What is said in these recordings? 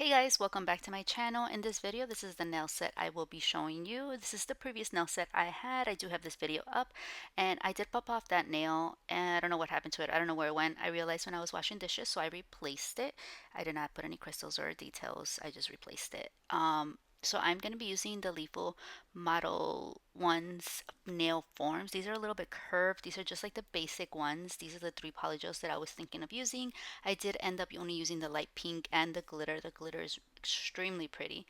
Hey guys, welcome back to my channel. In this video, this is the nail set I will be showing you. This is the previous nail set I had. I do have this video up and I did pop off that nail and I don't know what happened to it. I don't know where it went. I realized when I was washing dishes, so I replaced it. I did not put any crystals or details. I just replaced it. So I'm going to be using the Lethal Model 1's nail forms. These are a little bit curved. These are just like the basic ones. These are the three polygels that I was thinking of using. I did end up only using the light pink and the glitter. The glitter is extremely pretty.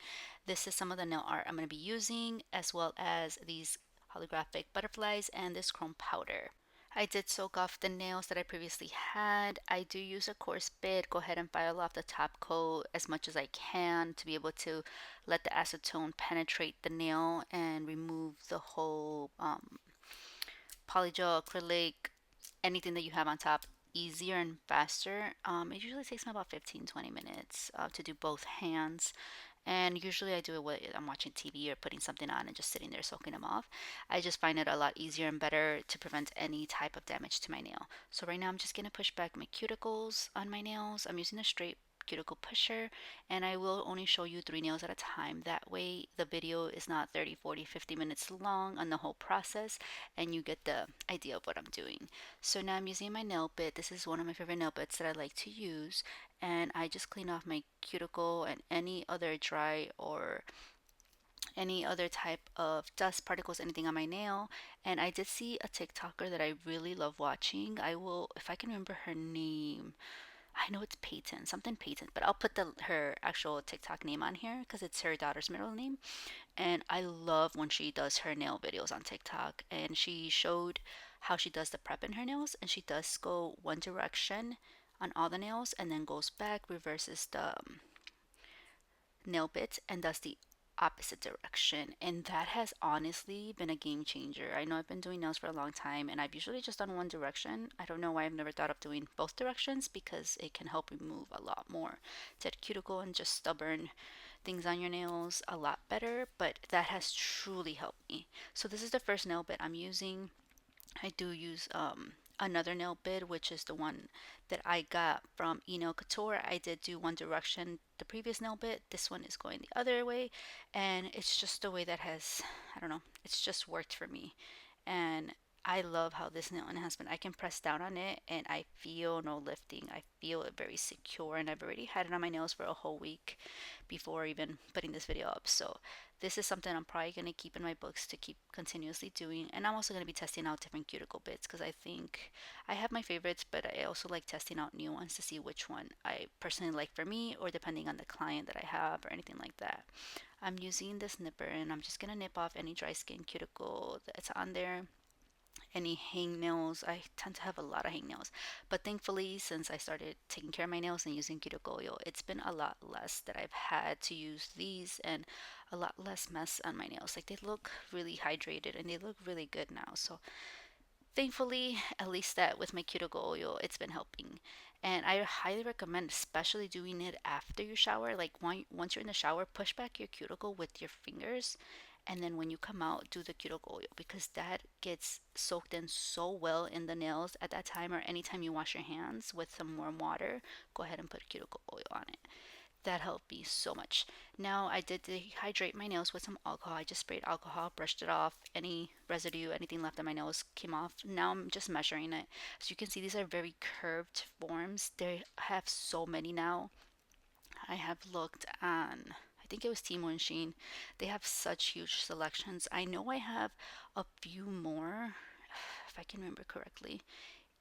This is some of the nail art I'm going to be using, as well as these holographic butterflies and this chrome powder. I did soak off the nails that I previously had. I do use a coarse bit. Go ahead and file off the top coat as much as I can to be able to let the acetone penetrate the nail and remove the whole polygel, acrylic, anything that you have on top easier and faster. It usually takes me about 15-20 minutes to do both hands. And usually I do it when I'm watching TV or putting something on and just sitting there soaking them off. I just find it a lot easier and better to prevent any type of damage to my nail. So right now I'm just going to push back my cuticles on my nails. I'm using a straight cuticle pusher and I will only show you 3 nails at a time. That way the video is not 30, 40, 50 minutes long on the whole process and you get the idea of what I'm doing. So now I'm using my nail bit. This is one of my favorite nail bits that I like to use, and I just clean off my cuticle and any other dry or any other type of dust particles, anything on my nail. And I did see a TikToker that I really love watching. I will, if I can remember her name, I know it's Peyton, something Peyton, but I'll put her actual TikTok name on here because it's her daughter's middle name. And I love when she does her nail videos on TikTok. And she showed how she does the prep in her nails, and she does go one direction on all the nails and then goes back, reverses the nail bit, and does the opposite direction. And that has honestly been a game changer. I know I've been doing nails for a long time and I've usually just done one direction. I don't know why I've never thought of doing both directions, because it can help remove a lot more dead cuticle and just stubborn things on your nails a lot better. But that has truly helped me. So this is the first nail bit I'm using. I do use another nail bit, which is the one that I got from Eno Couture. I did do one direction the previous nail bit. This one is going the other way, and it's just the way that has, I don't know, it's just worked for me. And I love how this nail enhancement, I can press down on it and I feel no lifting. I feel it very secure, and I've already had it on my nails for a whole week before even putting this video up. So this is something I'm probably going to keep in my books to keep continuously doing. And I'm also going to be testing out different cuticle bits because I think I have my favorites, but I also like testing out new ones to see which one I personally like for me, or depending on the client that I have or anything like that. I'm using this nipper and I'm just going to nip off any dry skin cuticle that's on there. Any hangnails. I tend to have a lot of hangnails, but thankfully, since I started taking care of my nails and using cuticle oil, it's been a lot less that I've had to use these, and a lot less mess on my nails. Like, they look really hydrated and they look really good now. So thankfully, at least that with my cuticle oil, it's been helping. And I highly recommend, especially doing it after you shower. Like, once you're in the shower, push back your cuticle with your fingers, and then when you come out, do the cuticle oil, because that gets soaked in so well in the nails at that time. Or anytime you wash your hands with some warm water, go ahead and put cuticle oil on it. That helped me so much. Now I did dehydrate my nails with some alcohol. I just sprayed alcohol, brushed it off. Any residue, anything left on my nails came off. Now I'm just measuring it. As you can see, these are very curved forms. They have so many now. I have looked on, I think it was Timo and Sheen. They have such huge selections. I know I have a few more, if I can remember correctly,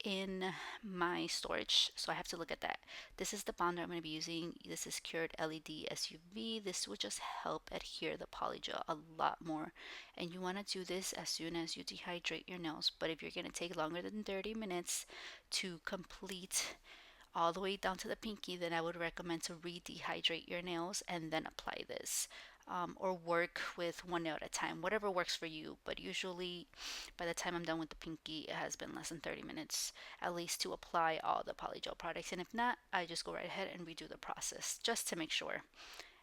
in my storage, so I have to look at that. This is the bonder I'm going to be using. This is cured LED SUV. This will just help adhere the polygel a lot more, and you want to do this as soon as you dehydrate your nails. But if you're going to take longer than 30 minutes to complete all the way down to the pinky, then I would recommend to re-dehydrate your nails and then apply this. Or work with one nail at a time, whatever works for you. But usually, by the time I'm done with the pinky, it has been less than 30 minutes at least to apply all the polygel products. And if not, I just go right ahead and redo the process just to make sure.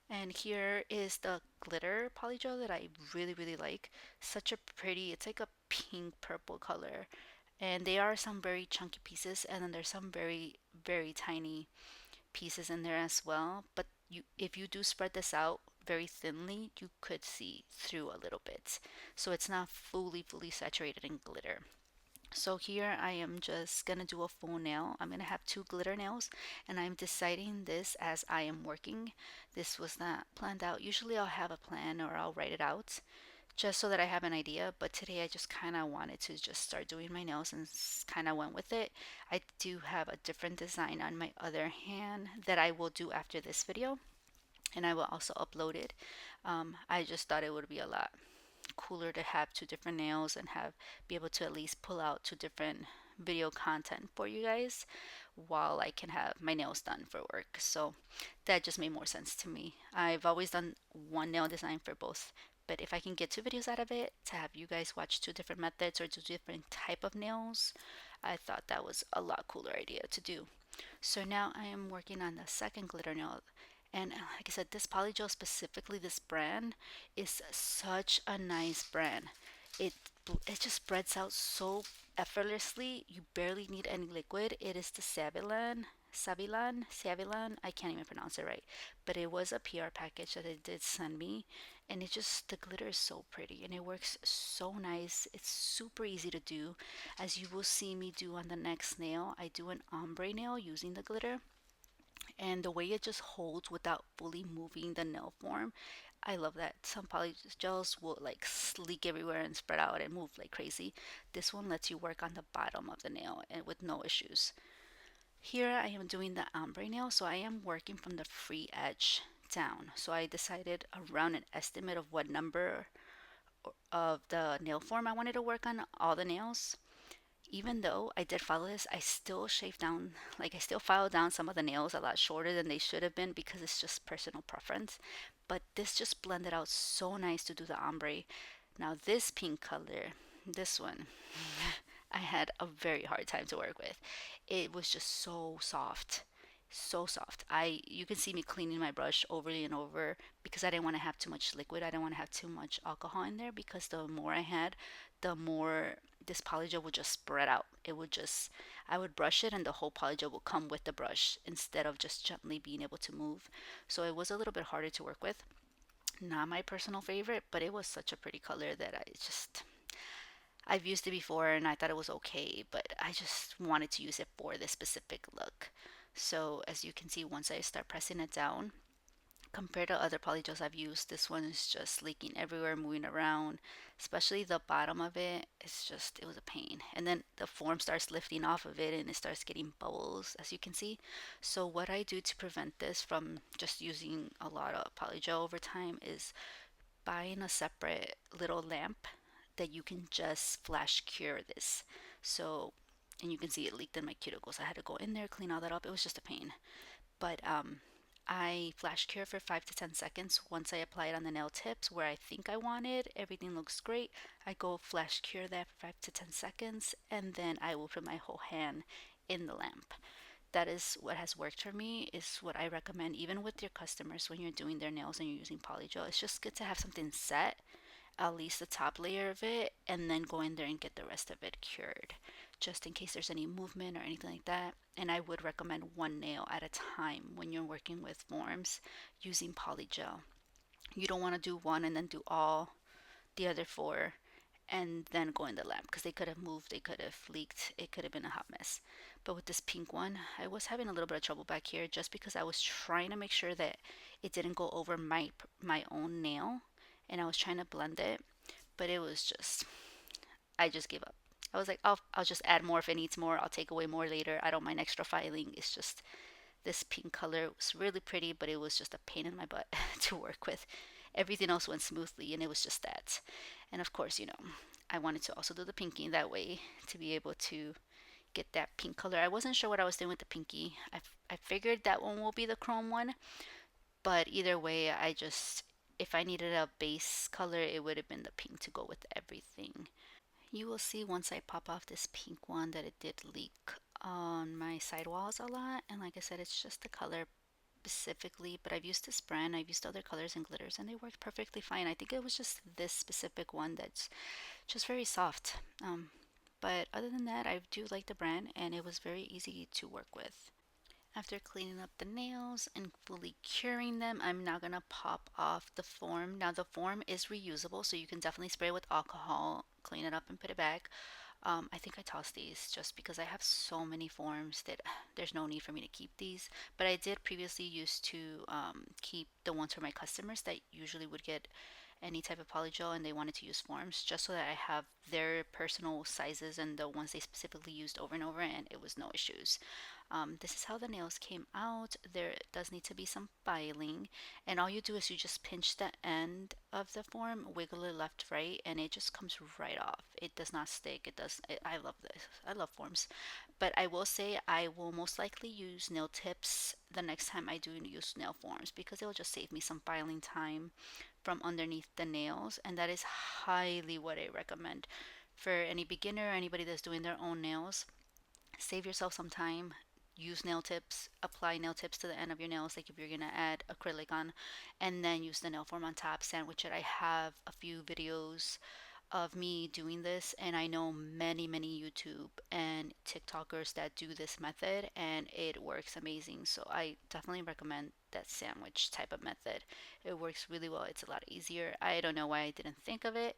And here is the glitter polygel that I really, really like. Such a pretty, it's like a pink purple color. And there are some very chunky pieces, and then there's some very, very tiny pieces in there as well. But if you do spread this out very thinly, you could see through a little bit. So it's not fully saturated in glitter. So here I am just gonna do a full nail. I'm gonna have two glitter nails, and I'm deciding this as I am working. This was not planned out. Usually I'll have a plan or I'll write it out just so that I have an idea, but today I just kind of wanted to just start doing my nails and kind of went with it. I do have a different design on my other hand that I will do after this video, and I will also upload it. I just thought it would be a lot cooler to have two different nails and have be able to at least pull out two different video content for you guys while I can have my nails done for work. So that just made more sense to me. I've always done one nail design for both, but if I can get two videos out of it to have you guys watch two different methods or two different type of nails, I thought that was a lot cooler idea to do. So now I am working on the second glitter nail. And like I said, this Polygel, specifically this brand, is such a nice brand. It it just spreads out so effortlessly. You barely need any liquid. It is the Saviland. I can't even pronounce it right, but it was a PR package that it did send me, and it just the glitter is so pretty and it works so nice. It's super easy to do, as you will see me do on the next nail. I do an ombre nail using the glitter, and the way it just holds without fully moving the nail form, I love that. Some polygels will like sleek everywhere and spread out and move like crazy. This one lets you work on the bottom of the nail and with no issues. Here I am doing the ombre nail, so I am working from the free edge down. So I decided around an estimate of what number of the nail form I wanted to work on all the nails. Even though I did follow this, I still shaved down, like I still filed down some of the nails a lot shorter than they should have been because it's just personal preference. But this just blended out so nice to do the ombre. Now this pink color, this one, I had a very hard time to work with. It was just so soft. So soft. You can see me cleaning my brush over and over because I didn't want to have too much liquid. I didn't want to have too much alcohol in there because the more I had, the more this polygel would just spread out. It would just, I would brush it and the whole polygel would come with the brush instead of just gently being able to move. So it was a little bit harder to work with. Not my personal favorite, but it was such a pretty color that I've used it before and I thought it was okay, but I just wanted to use it for this specific look. So as you can see, once I start pressing it down, compared to other polygels I've used, this one is just leaking everywhere, moving around, especially the bottom of it. It was a pain. And then the form starts lifting off of it and it starts getting bubbles, as you can see. So what I do to prevent this from just using a lot of polygel over time is buying a separate little lamp that you can just flash cure this. So, and you can see it leaked in my cuticles. I had to go in there, clean all that up. It was just a pain. But I flash cure for 5 to 10 seconds. Once I apply it on the nail tips where I think I want it, everything looks great. I go flash cure that for 5 to 10 seconds, and then I will put my whole hand in the lamp. That is what has worked for me, is what I recommend even with your customers when you're doing their nails and you're using polygel. It's just good to have something set, at least the top layer of it, and then go in there and get the rest of it cured, just in case there's any movement or anything like that. And I would recommend one nail at a time when you're working with forms using polygel. You don't want to do one and then do all the other four and then go in the lab because they could have moved, they could have leaked, it could have been a hot mess. But with this pink one, I was having a little bit of trouble back here just because I was trying to make sure that it didn't go over my own nail, and I was trying to blend it, but it was just, I just gave up. I was like, I'll just add more if it needs more. I'll take away more later. I don't mind extra filing. It's just this pink color was really pretty, but it was just a pain in my butt to work with. Everything else went smoothly, and it was just that. And of course, I wanted to also do the pinky that way to be able to get that pink color. I wasn't sure what I was doing with the pinky. I figured that one will be the chrome one, but either way, if I needed a base color, it would have been the pink to go with everything. You will see once I pop off this pink one that it did leak on my sidewalls a lot. And like I said, it's just the color specifically, but I've used this brand, I've used other colors and glitters, and they worked perfectly fine. I think it was just this specific one that's just very soft. But other than that, I do like the brand, and it was very easy to work with. After cleaning up the nails and fully curing them, I'm now gonna pop off the form. Now the form is reusable, so you can definitely spray with alcohol, clean it up and put it back. I think I tossed these just because I have so many forms that there's no need for me to keep these. But I did previously used to keep the ones for my customers that usually would get any type of polygel and they wanted to use forms just so that I have their personal sizes and the ones they specifically used over and over, and it was no issues. This is how the nails came out. There does need to be some filing, and all you do is you just pinch the end of the form, wiggle it left, right, and it just comes right off. It does not stick. I love this. I love forms, but I will say I will most likely use nail tips the next time I do use nail forms because it will just save me some filing time from underneath the nails, and that is highly what I recommend for any beginner, anybody that's doing their own nails. Save yourself some time. Use nail tips, apply nail tips to the end of your nails, like if you're gonna add acrylic on, and then use the nail form on top, sandwich it. I have a few videos of me doing this, and I know many YouTube and TikTokers that do this method, and it works amazing. So I definitely recommend that sandwich type of method. It works really well. It's a lot easier. I don't know why I didn't think of it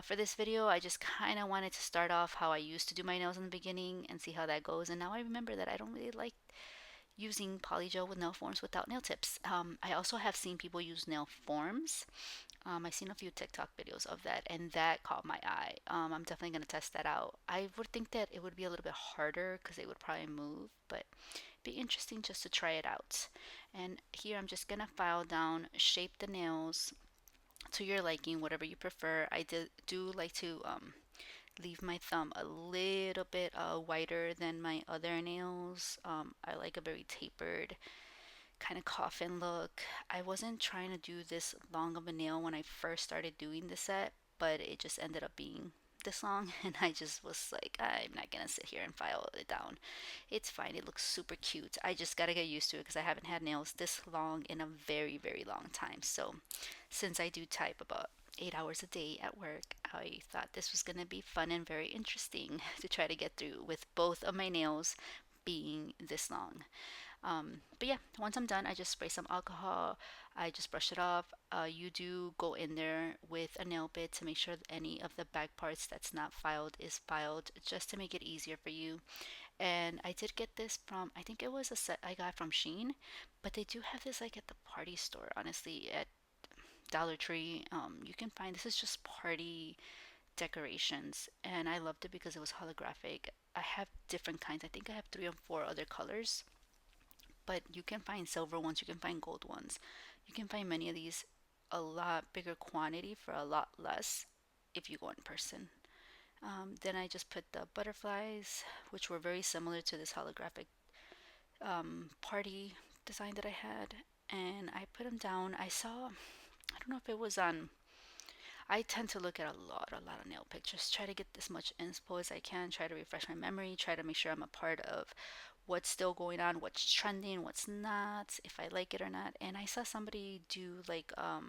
for this video. I just kind of wanted to start off how I used to do my nails in the beginning and see how that goes. And now I remember that I don't really like using polygel with nail forms without nail tips. I also have seen people use nail forms. I've seen a few TikTok videos of that, and that caught my eye. I'm definitely going to test that out. I would think that it would be a little bit harder because they would probably move, but be interesting just to try it out. And here I'm just going to file down, shape the nails to your liking, whatever you prefer. Do like to leave my thumb a little bit wider than my other nails. I like a very tapered kind of coffin look. I wasn't trying to do this long of a nail when I first started doing the set, but it just ended up being this long, and I just was like, I'm not gonna sit here and file it down. It's fine. It looks super cute. I just gotta get used to it because I haven't had nails this long in a very long time. So, since I do type about 8 hours a day at work, I thought this was gonna be fun and very interesting to try to get through with both of my nails being this long. But yeah, once I'm done, I just spray some alcohol. I just brush it off. You do go in there with a nail bit to make sure that any of the back parts that's not filed is filed, just to make it easier for you. And I did get this from, I think it was a set I got from Shein, but they do have this like at the party store, honestly, at Dollar Tree. You can find this is just party decorations, and I loved it because it was holographic. I have different kinds. I think I have three or four other colors, but you can find silver ones, you can find gold ones. You can find many of these a lot bigger quantity for a lot less if you go in person. Then I just put the butterflies, which were very similar to this holographic party design that I had, and I put them down. I don't know if it was on. I tend to look at a lot of nail pictures, try to get as much inspo as I can, try to refresh my memory, try to make sure I'm a part of what's still going on, what's trending, what's not, if I like it or not. And I saw somebody do like I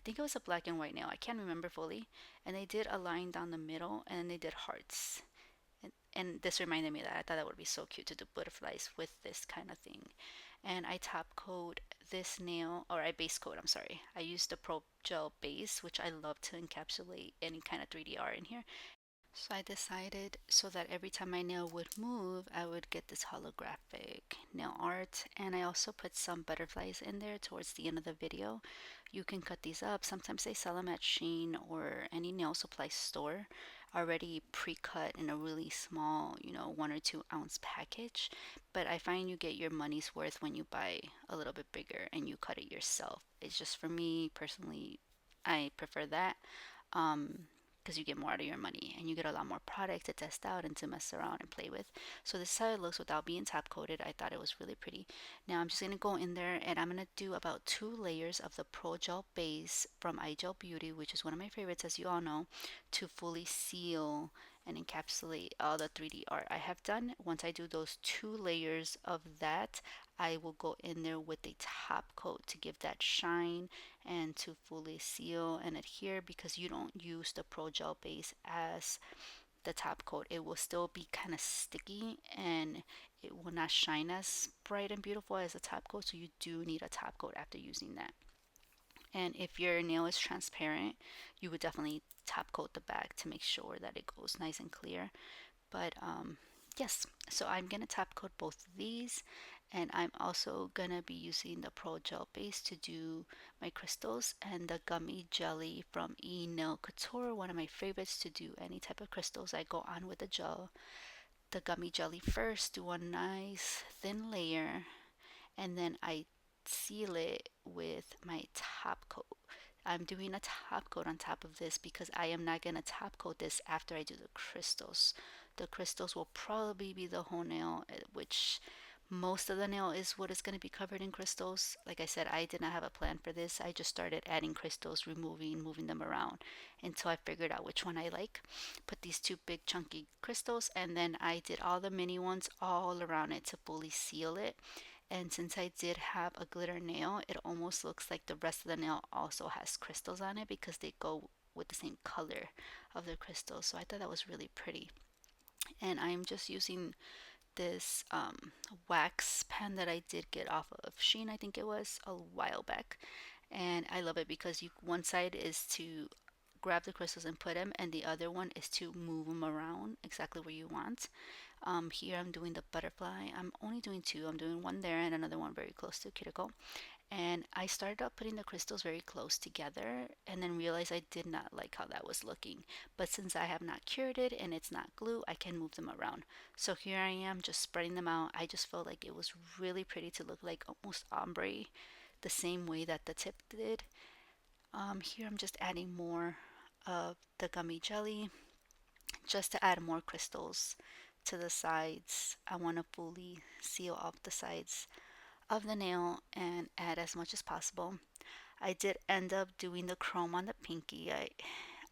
think it was a black and white nail. I can't remember fully. And they did a line down the middle and then they did hearts. And this reminded me that I thought that would be so cute to do butterflies with this kind of thing. And I top coat this nail, or I base coat, I'm sorry. I used the Pro Gel base, which I love to encapsulate any kind of 3D art in here. So I decided so that every time my nail would move, I would get this holographic nail art. And I also put some butterflies in there towards the end of the video. You can cut these up. Sometimes they sell them at Shein or any nail supply store already pre-cut in a really small, 1 or 2 ounce package. But I find you get your money's worth when you buy a little bit bigger and you cut it yourself. It's just for me personally, I prefer that. Um, because you get more out of your money and you get a lot more product to test out and to mess around and play with. So this is how it looks without being top coated. I thought it was really pretty. Now I'm just going to go in there and I'm going to do about 2 layers of the Pro Gel base from iGel Beauty, which is one of my favorites, as you all know, to fully seal and encapsulate all the 3D art I have done. Once I do those 2 layers of that, I will go in there with a top coat to give that shine and to fully seal and adhere, because you don't use the Pro Gel base as the top coat, it will still be kind of sticky and it will not shine as bright and beautiful as a top coat. So you do need a top coat after using that. And if your nail is transparent, you would definitely top coat the back to make sure that it goes nice and clear. But yes, so I'm gonna top coat both of these, and I'm also gonna be using the Pro Gel base to do my crystals, and the gummy jelly from E Nail Couture, one of my favorites to do any type of crystals. I go on with the gel, the gummy jelly first, do a nice thin layer, and then I seal it with my top coat. I'm doing a top coat on top of this because I am not going to top coat this after I do the crystals. The crystals will probably be the whole nail, which most of the nail is what is going to be covered in crystals. Like I said, I did not have a plan for this. I just started adding crystals, moving them around until I figured out which one I like. Put these two big chunky crystals, and then I did all the mini ones all around it to fully seal it. And since I did have a glitter nail, it almost looks like the rest of the nail also has crystals on it because they go with the same color of the crystals. So I thought that was really pretty. And I'm just using this wax pen that I did get off of Shein, I think it was a while back. And I love it because one side is to grab the crystals and put them, and the other one is to move them around exactly where you want. Here I'm doing the butterfly. I'm only doing two. I'm doing one there and another one very close to the cuticle. And I started out putting the crystals very close together and then realized I did not like how that was looking. But since I have not cured it and it's not glue, I can move them around. So here I am just spreading them out. I just felt like it was really pretty to look like almost ombre, the same way that the tip did. Here I'm just adding more of the gummy jelly just to add more crystals to the sides. I want to fully seal off the sides of the nail and add as much as possible. I did end up doing the chrome on the pinky.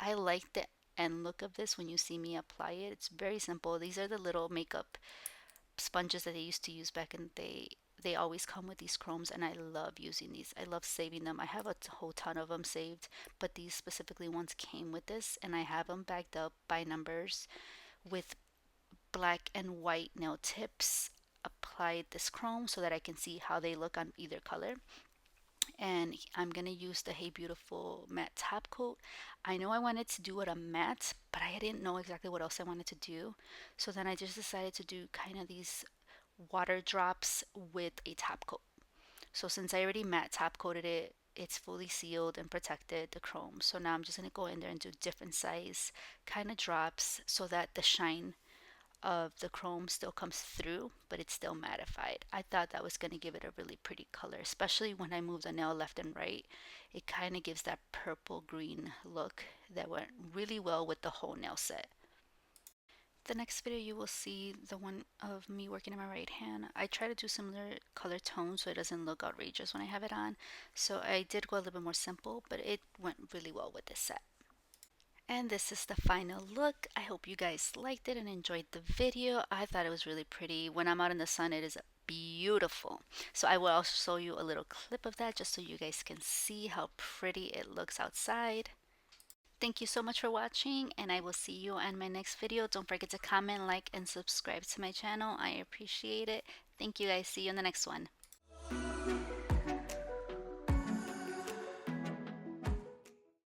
I like the end look of this when you see me apply it. It's very simple. These are the little makeup sponges that they used to use back in the day. They always come with these chromes, and I love using these. I love saving them. I have a whole ton of them saved, but these specifically ones came with this, and I have them bagged up by numbers with black and white nail tips. Applied this chrome so that I can see how they look on either color. And I'm gonna use the Hey Beautiful matte top coat. I know I wanted to do it a matte, but I didn't know exactly what else I wanted to do. So then I just decided to do kind of these water drops with a top coat. So since I already matte top coated it, it's fully sealed and protected, the chrome. So now I'm just gonna go in there and do different size kind of drops so that the shine of the chrome still comes through, but it's still mattified. I thought that was going to give it a really pretty color, especially when I move the nail left and right. It kind of gives that purple green look that went really well with the whole nail set. The next video you will see the one of me working in my right hand. I try to do similar color tones so it doesn't look outrageous when I have it on. So I did go a little bit more simple, but it went really well with this set. And this is the final look. I hope you guys liked it and enjoyed the video. I thought it was really pretty. When I'm out in the sun, it is beautiful. So I will also show you a little clip of that just so you guys can see how pretty it looks outside. Thank you so much for watching, and I will see you in my next video. Don't forget to comment, like, and subscribe to my channel. I appreciate it. Thank you guys. See you in the next one.